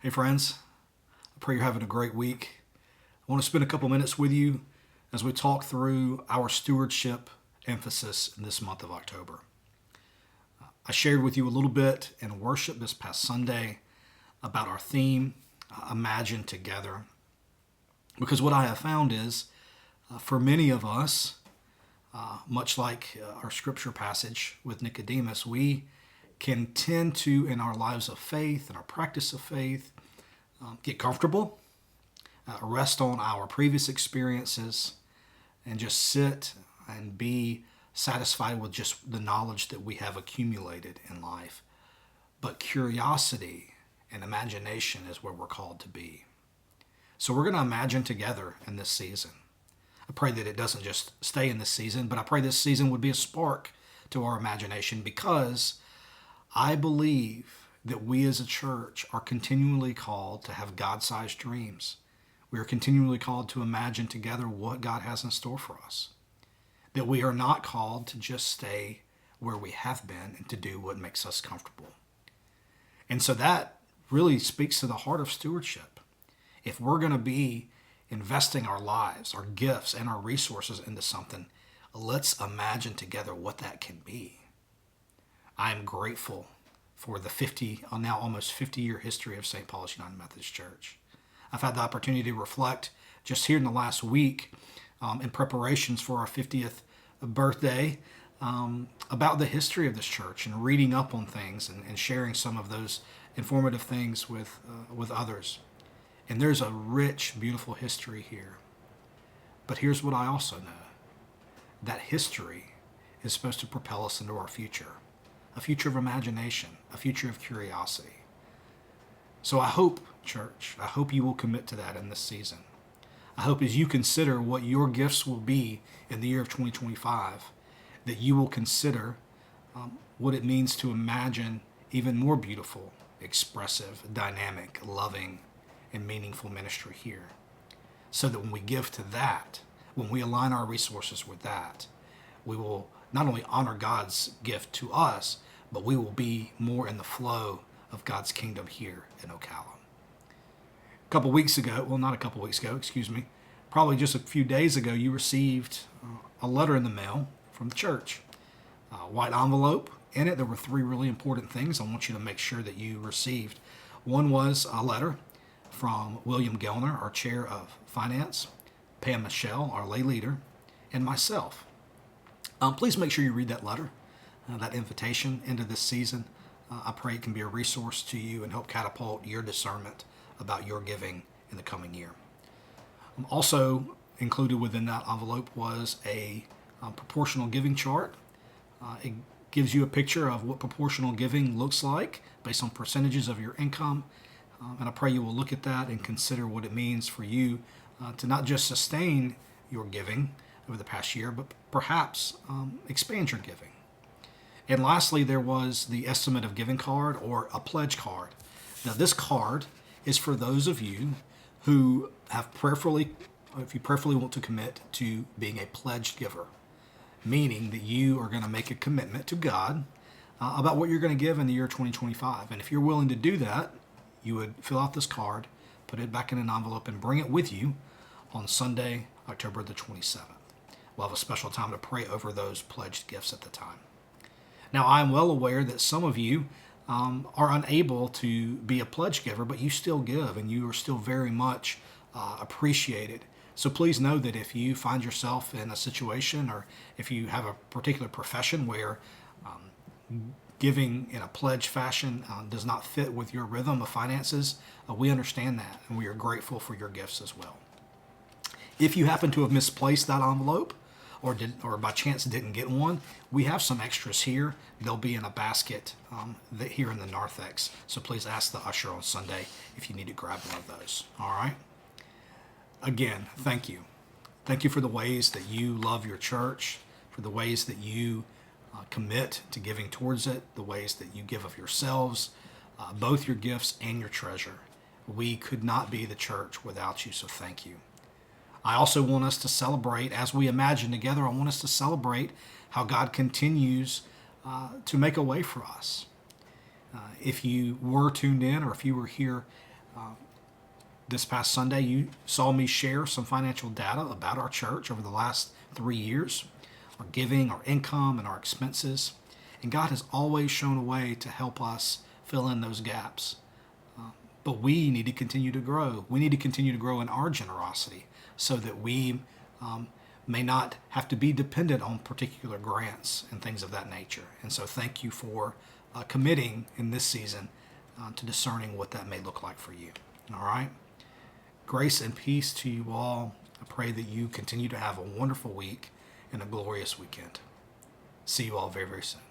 Hey, friends. I pray you're having a great week. I want to spend a couple minutes with you as we talk through our stewardship emphasis in this month of October. I shared with you a little bit in worship this past Sunday about our theme, Imagine Together. Because what I have found is, for many of us, much like our scripture passage with Nicodemus, we can tend to, in our lives of faith and our practice of faith, get comfortable, rest on our previous experiences, and just sit and be satisfied with just the knowledge that we have accumulated in life. But curiosity and imagination is where we're called to be. So we're going to imagine together in this season. I pray that it doesn't just stay in this season, but I pray this season would be a spark to our imagination, because I believe that we as a church are continually called to have God-sized dreams. We are continually called to imagine together what God has in store for us. That we are not called to just stay where we have been and to do what makes us comfortable. And so that really speaks to the heart of stewardship. If we're going to be investing our lives, our gifts, and our resources into something, let's imagine together what that can be. I am grateful for the now almost 50-year history of St. Paul's United Methodist Church. I've had the opportunity to reflect just here in the last week in preparations for our 50th birthday about the history of this church and reading up on things and sharing some of those informative things with others. And there's a rich, beautiful history here. But here's what I also know. That history is supposed to propel us into our future. A future of imagination, a future of curiosity. So I hope, church, I hope you will commit to that in this season. I hope as you consider what your gifts will be in the year of 2025, that you will consider what it means to imagine even more beautiful, expressive, dynamic, loving, and meaningful ministry here. So that when we give to that, when we align our resources with that, we will not only honor God's gift to us, but we will be more in the flow of God's kingdom here in Ocala. Probably just a few days ago, you received a letter in the mail from the church. A white envelope. In it, there were 3 really important things I want you to make sure that you received. One was a letter from William Gellner, our chair of finance, Pam Michelle, our lay leader, and myself. Please make sure you read that letter, that invitation into this season. I pray it can be a resource to you and help catapult your discernment about your giving in the coming year. Also included within that envelope was a proportional giving chart. It gives you a picture of what proportional giving looks like based on percentages of your income. And I pray you will look at that and consider what it means for you to not just sustain your giving over the past year, but perhaps expand your giving. And lastly, there was the estimate of giving card, or a pledge card. Now, this card is for those of you who have if you prayerfully want to commit to being a pledged giver, meaning that you are going to make a commitment to God about what you're going to give in the year 2025. And if you're willing to do that, you would fill out this card, put it back in an envelope, and bring it with you on Sunday, October the 27th. We'll have a special time to pray over those pledged gifts at the time. Now, I'm well aware that some of you are unable to be a pledge giver, but you still give, and you are still very much appreciated. So please know that if you find yourself in a situation, or if you have a particular profession where giving in a pledge fashion does not fit with your rhythm of finances, we understand that, and we are grateful for your gifts as well. If you happen to have misplaced that envelope, or by chance didn't get one, we have some extras here. They'll be in a basket here in the narthex. So please ask the usher on Sunday if you need to grab one of those. All right? Again, thank you. Thank you for the ways that you love your church, for the ways that you commit to giving towards it, the ways that you give of yourselves, both your gifts and your treasure. We could not be the church without you, so thank you. I also want us to celebrate, as we imagine together, I want us to celebrate how God continues to make a way for us. If you were tuned in, or if you were here This past Sunday, you saw me share some financial data about our church over the last 3 years, our giving, our income, and our expenses. And God has always shown a way to help us fill in those gaps. But we need to continue to grow. We need to continue to grow in our generosity so that we may not have to be dependent on particular grants and things of that nature. And so thank you for committing in this season to discerning what that may look like for you. All right? Grace and peace to you all. I pray that you continue to have a wonderful week and a glorious weekend. See you all very, very soon.